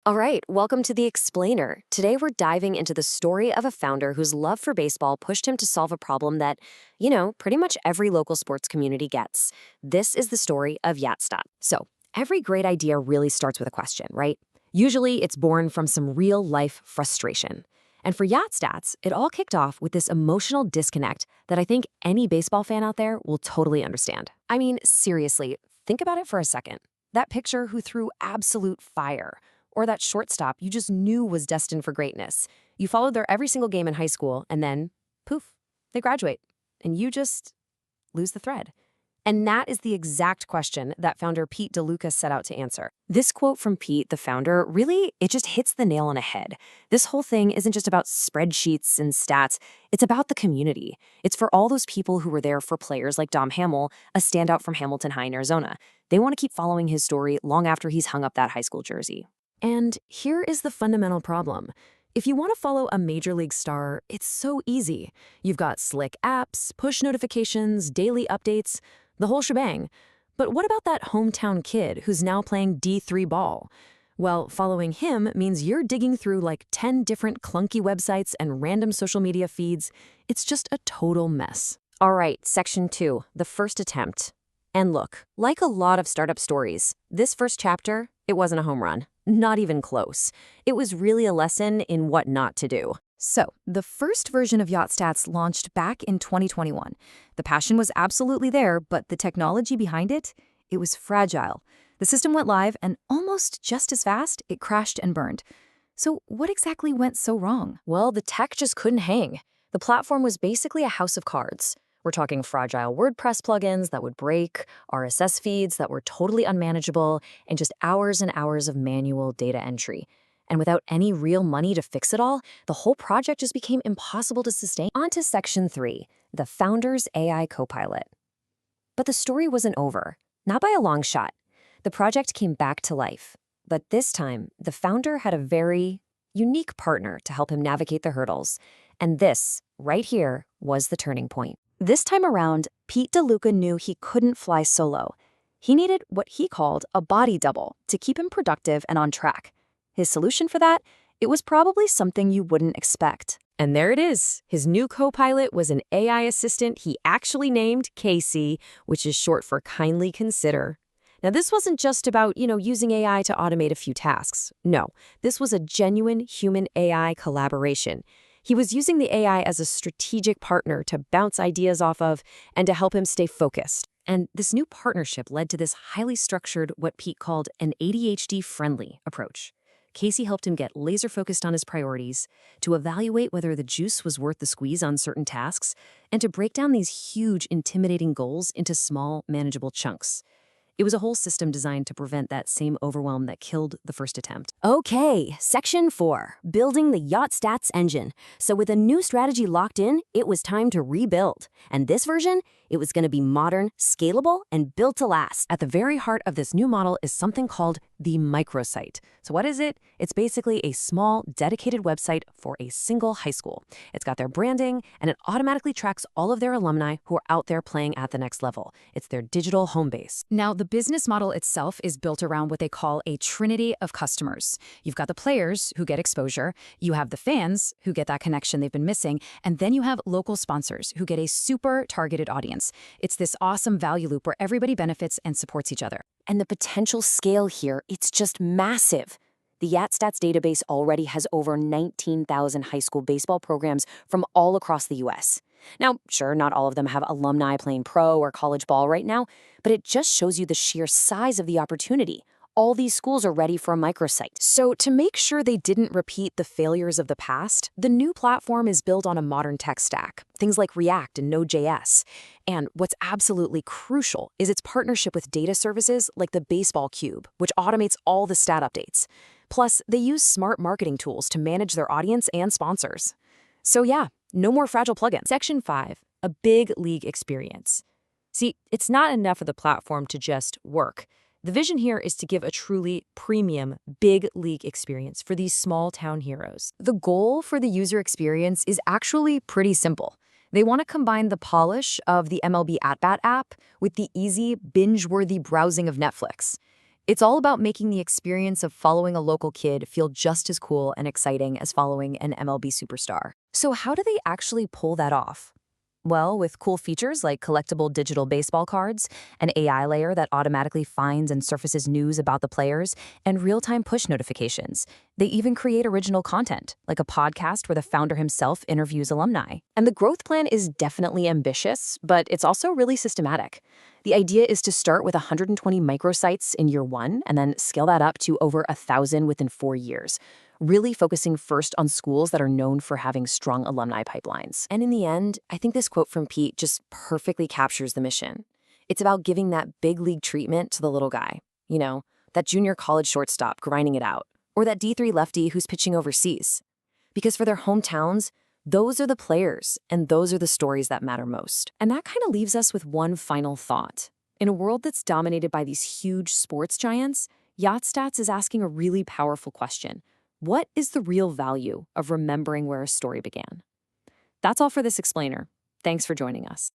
All right, welcome to The Explainer. Today we're diving into the story of a founder whose love for baseball pushed him to solve a problem that, pretty much every local sports community gets. This is the story of YATSTAT. So, every great idea really starts with a question, right? Usually it's born from some real life frustration. And for YATSTATs, it all kicked off with this emotional disconnect that I think any baseball fan out there will totally understand. I mean, seriously, think about it for a second. That pitcher who threw absolute fire, or that shortstop you just knew was destined for greatness. You followed their every single game in high school, and then, poof, they graduate. And you just lose the thread. And that is the exact question that founder Pete DeLuca set out to answer. This quote from Pete, the founder, really, it just hits the nail on the head. This whole thing isn't just about spreadsheets and stats. It's about the community. It's for all those people who were there for players like Dom Hamill, a standout from Hamilton High in Arizona. They want to keep following his story long after he's hung up that high school jersey. And here is the fundamental problem. If you want to follow a major league star, it's so easy. You've got slick apps, push notifications, daily updates, the whole shebang. But what about that hometown kid who's now playing D3 ball? Well, following him means you're digging through like 10 different clunky websites and random social media feeds. It's just a total mess. All right, section 2, the first attempt. And look, like a lot of startup stories, this first chapter, it wasn't a home run. Not even close. It was really a lesson in what not to do. So, the first version of YATSTATS launched back in 2021. The passion was absolutely there, but the technology behind it, it was fragile. The system went live, and almost just as fast, it crashed and burned. So, what exactly went so wrong? Well, the tech just couldn't hang. The platform was basically a house of cards. We're talking fragile WordPress plugins that would break, RSS feeds that were totally unmanageable, and just hours and hours of manual data entry. And without any real money to fix it all, the whole project just became impossible to sustain. On to section 3, the founder's AI copilot. But the story wasn't over, not by a long shot. The project came back to life. But this time, the founder had a very unique partner to help him navigate the hurdles. And this, right here, was the turning point. This time around, Pete DeLuca knew he couldn't fly solo. He needed what he called a body double to keep him productive and on track. His solution for that? It was probably something you wouldn't expect. And there it is. His new co-pilot was an AI assistant he actually named Casey, which is short for kindly consider. Now, this wasn't just about, using AI to automate a few tasks. No, this was a genuine human-AI collaboration. He was using the AI as a strategic partner to bounce ideas off of and to help him stay focused. And this new partnership led to this highly structured, what Pete called an ADHD-friendly approach. Casey helped him get laser-focused on his priorities, to evaluate whether the juice was worth the squeeze on certain tasks, and to break down these huge, intimidating goals into small, manageable chunks. It was a whole system designed to prevent that same overwhelm that killed the first attempt. Okay, section 4, building the YATSTATS engine. So with a new strategy locked in, it was time to rebuild. And this version, it was going to be modern, scalable, and built to last. At the very heart of this new model is something called the microsite. So what is it? It's basically a small, dedicated website for a single high school. It's got their branding, and it automatically tracks all of their alumni who are out there playing at the next level. It's their digital home base. Now, the business model itself is built around what they call a trinity of customers. You've got the players who get exposure, you have the fans who get that connection they've been missing, and then you have local sponsors who get a super targeted audience. It's this awesome value loop where everybody benefits and supports each other. And the potential scale here, it's just massive. The YATSTATS database already has over 19,000 high school baseball programs from all across the U.S. Now, sure, not all of them have alumni playing pro or college ball right now, but it just shows you the sheer size of the opportunity. All these schools are ready for a microsite. So to make sure they didn't repeat the failures of the past, the new platform is built on a modern tech stack, things like React and Node.js. And what's absolutely crucial is its partnership with data services like the Baseball Cube, which automates all the stat updates. Plus, they use smart marketing tools to manage their audience and sponsors. So yeah, no more fragile plugins. Section 5, a big league experience. See, it's not enough for the platform to just work. The vision here is to give a truly premium, big league experience for these small town heroes. The goal for the user experience is actually pretty simple. They want to combine the polish of the MLB At-Bat app with the easy, binge-worthy browsing of Netflix. It's all about making the experience of following a local kid feel just as cool and exciting as following an MLB superstar. So how do they actually pull that off? Well, with cool features like collectible digital baseball cards, an AI layer that automatically finds and surfaces news about the players, and real-time push notifications. They even create original content, like a podcast where the founder himself interviews alumni. And the growth plan is definitely ambitious, but it's also really systematic. The idea is to start with 120 microsites in year one and then scale that up to over 1,000 within 4 years, really focusing first on schools that are known for having strong alumni pipelines. And in the end, I think this quote from Pete just perfectly captures the mission. It's about giving that big league treatment to the little guy, that junior college shortstop grinding it out, or that D3 lefty who's pitching overseas. Because for their hometowns, those are the players, and those are the stories that matter most. And that kind of leaves us with one final thought. In a world that's dominated by these huge sports giants, YATSTATS is asking a really powerful question. What is the real value of remembering where a story began? That's all for this explainer. Thanks for joining us.